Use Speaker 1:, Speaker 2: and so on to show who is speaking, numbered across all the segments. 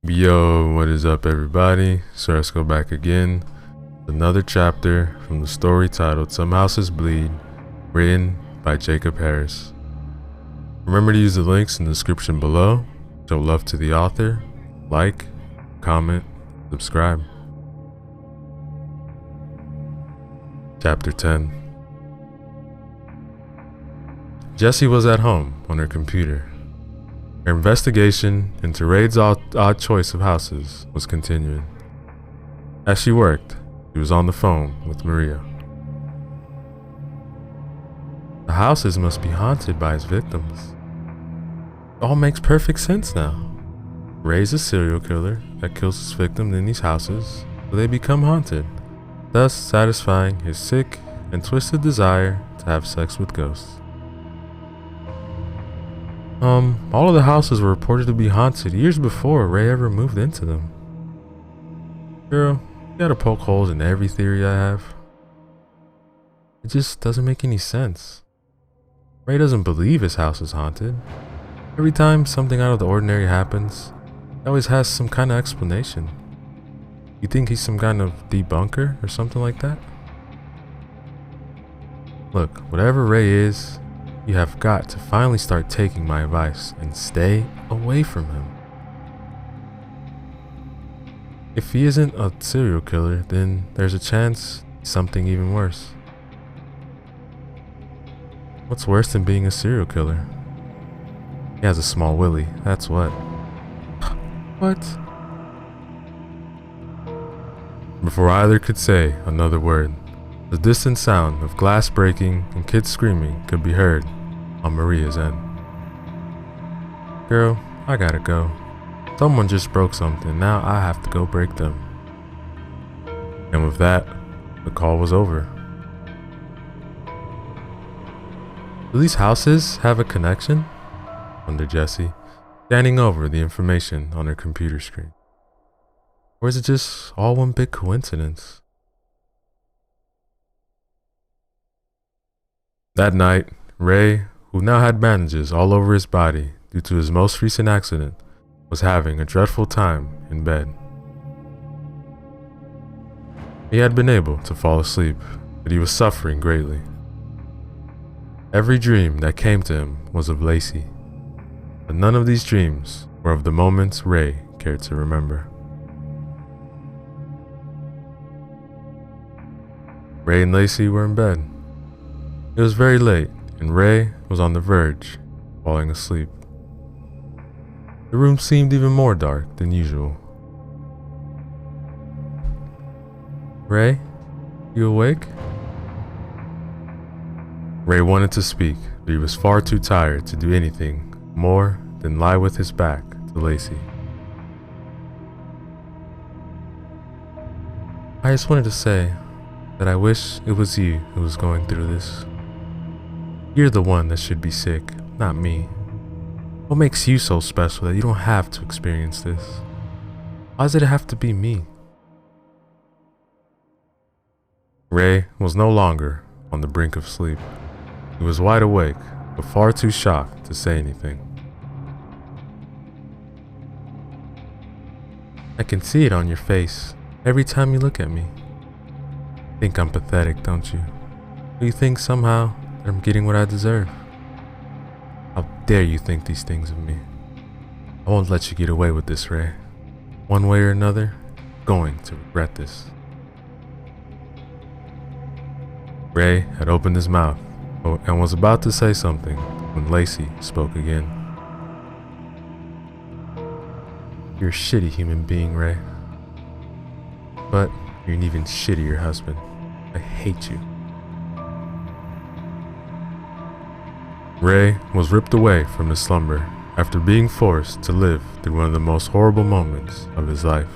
Speaker 1: Yo, what is up everybody? So let's go back again. Another chapter from the story titled Some Houses Bleed, written by Jacob Harris. Remember to use the links in the description below. Show love to the author, like, comment, subscribe. Chapter 10. Jessie was at home on her computer. Her investigation into Raid's odd choice of houses was continuing. As she worked, she was on the phone with Maria. The houses must be haunted by his victims. It all makes perfect sense now. Ray's a serial killer that kills his victims in these houses, so they become haunted, thus satisfying his sick and twisted desire to have sex with ghosts. All of the houses were reported to be haunted years before Ray ever moved into them. Girl, you gotta poke holes in every theory I have. It just doesn't make any sense. Ray doesn't believe his house is haunted. Every time something out of the ordinary happens, he always has some kind of explanation. You think he's some kind of debunker or something like that? Look, whatever Ray is, you have got to finally start taking my advice and stay away from him. If he isn't a serial killer, then there's a chance he's something even worse. What's worse than being a serial killer? He has a small willy, that's what. What? Before either could say another word, the distant sound of glass breaking and kids screaming could be heard on Maria's end. Girl, I gotta go. Someone just broke something, now I have to go break them. And with that, the call was over. Do these houses have a connection? Wondered Jessie, scanning over the information on her computer screen. Or is it just all one big coincidence? That night, Ray, who now had bandages all over his body due to his most recent accident, was having a dreadful time in bed. He had been able to fall asleep, but he was suffering greatly. Every dream that came to him was of Lacey, but none of these dreams were of the moments Ray cared to remember. Ray and Lacey were in bed. It was very late, and Ray was on the verge of falling asleep. The room seemed even more dark than usual. Ray, you awake? Ray wanted to speak, but he was far too tired to do anything more than lie with his back to Lacey. I just wanted to say that I wish it was you who was going through this. You're the one that should be sick, not me. What makes you so special that you don't have to experience this? Why does it have to be me? Ray was no longer on the brink of sleep. He was wide awake, but far too shocked to say anything. I can see it on your face every time you look at me. Think I'm pathetic, don't you? Do you think somehow that I'm getting what I deserve? How dare you think these things of me? I won't let you get away with this, Ray. One way or another, you're going to regret this. Ray had opened his mouth and was about to say something when Lacey spoke again. You're a shitty human being, Ray. But you're an even shittier husband. I hate you. Ray was ripped away from his slumber after being forced to live through one of the most horrible moments of his life.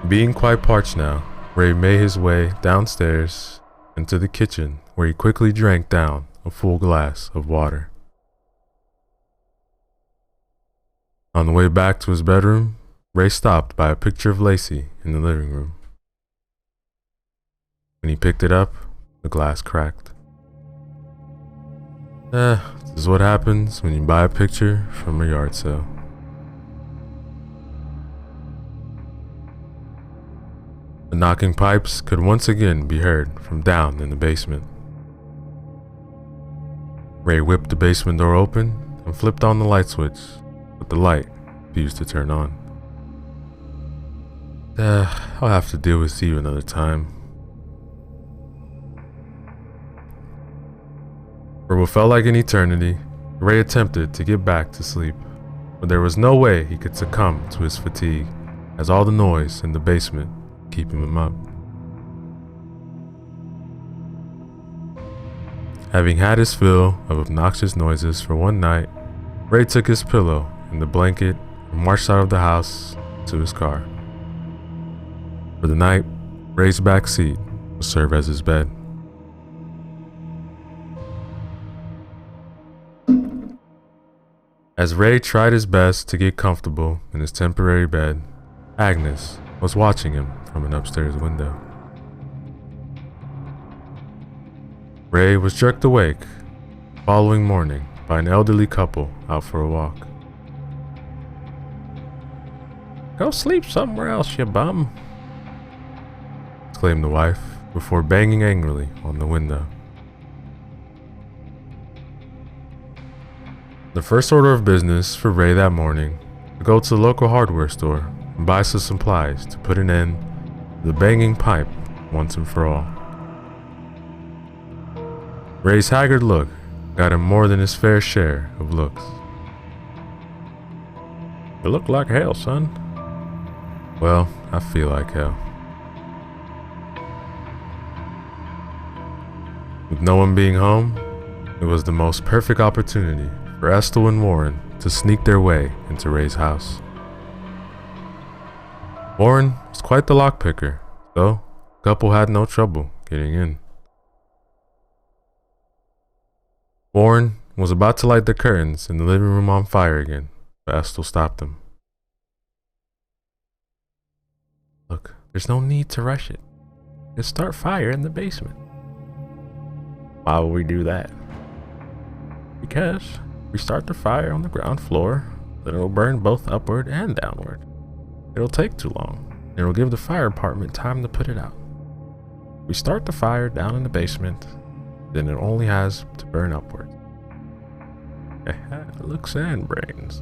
Speaker 1: Being quite parched now, Ray made his way downstairs into the kitchen where he quickly drank down a full glass of water. On the way back to his bedroom, Ray stopped by a picture of Lacey in the living room. When he picked it up, the glass cracked. It's a This is what happens when you buy a picture from a yard sale. The knocking pipes could once again be heard from down in the basement. Ray whipped the basement door open and flipped on the light switch, but the light refused to turn on. I'll have to deal with you another time. For what felt like an eternity, Ray attempted to get back to sleep, but there was no way he could succumb to his fatigue, as all the noise in the basement keeping him up. Having had his fill of obnoxious noises for one night, Ray took his pillow and the blanket and marched out of the house to his car. For the night, Ray's back seat would serve as his bed. As Ray tried his best to get comfortable in his temporary bed, Agnes was watching him from an upstairs window. Ray was jerked awake the following morning by an elderly couple out for a walk. "Go sleep somewhere else, you bum," exclaimed the wife before banging angrily on the window. The first order of business for Ray that morning to go to the local hardware store and buy some supplies to put an end to the banging pipe once and for all. Ray's haggard look got him more than his fair share of looks. "You look like hell, son." "Well, I feel like hell." With no one being home, it was the most perfect opportunity for Estill and Warren to sneak their way into Ray's house. Warren was quite the lockpicker, so the couple had no trouble getting in. Warren was about to light the curtains in the living room on fire again, but Estill stopped him. "Look, there's no need to rush it. Just start fire in the basement." "Why will we do that?" "Because we start the fire on the ground floor, then it'll burn both upward and downward. It'll take too long, and it'll give the fire department time to put it out. We start the fire down in the basement, then it only has to burn upward." Look, sand brains.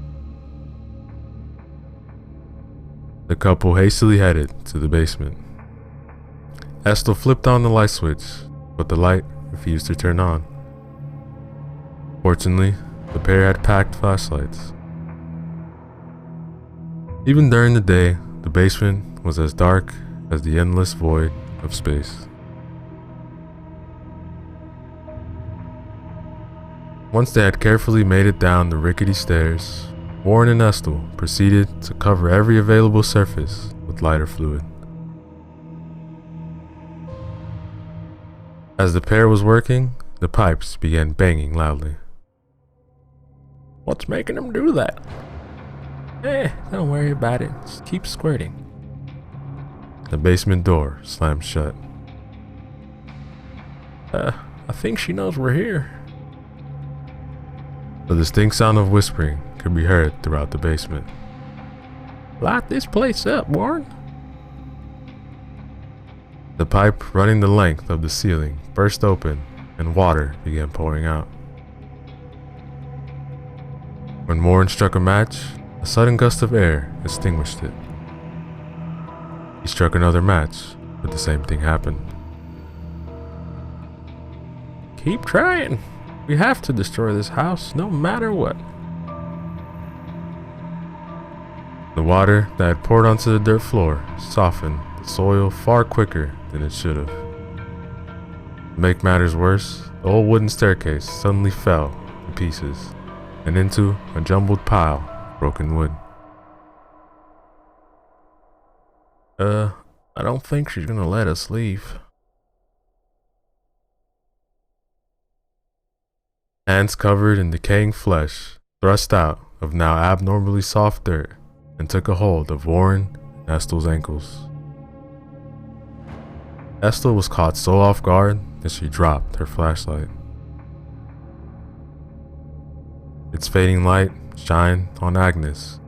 Speaker 1: The couple hastily headed to the basement. Estill flipped on the light switch, but the light refused to turn on. Fortunately, the pair had packed flashlights. Even during the day, the basement was as dark as the endless void of space. Once they had carefully made it down the rickety stairs, Warren and Estill proceeded to cover every available surface with lighter fluid. As the pair was working, the pipes began banging loudly. "What's making them do that?" Don't worry about it. Just keep squirting." The basement door slammed shut. I think she knows we're here." The distinct sound of whispering could be heard throughout the basement. "Light this place up, Warren." The pipe running the length of the ceiling burst open and water began pouring out. When Warren struck a match, a sudden gust of air extinguished it. He struck another match, but the same thing happened. "Keep trying. We have to destroy this house, no matter what." The water that had poured onto the dirt floor softened the soil far quicker than it should have. To make matters worse, the old wooden staircase suddenly fell to pieces and into a jumbled pile of broken wood. I don't think she's gonna let us leave." Hands covered in decaying flesh thrust out of now abnormally soft dirt and took a hold of Warren and Estill's ankles. Estill was caught so off guard that she dropped her flashlight. Its fading light shined on Agnes,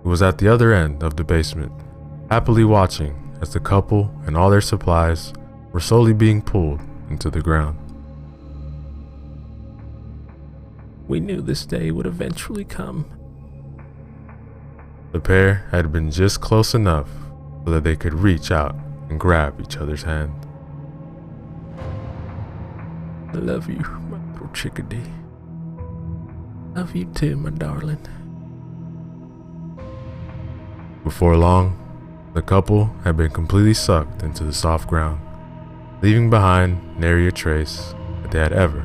Speaker 1: who was at the other end of the basement, happily watching as the couple and all their supplies were slowly being pulled into the ground.
Speaker 2: We knew this day would eventually come.
Speaker 1: The pair had been just close enough so that they could reach out and grab each other's hand.
Speaker 2: I love you, my little chickadee. Love you too, my darling.
Speaker 1: Before long, the couple had been completely sucked into the soft ground, leaving behind nary a trace that they had ever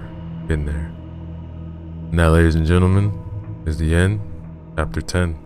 Speaker 1: been there. And that, ladies and gentlemen, is the end, chapter 10.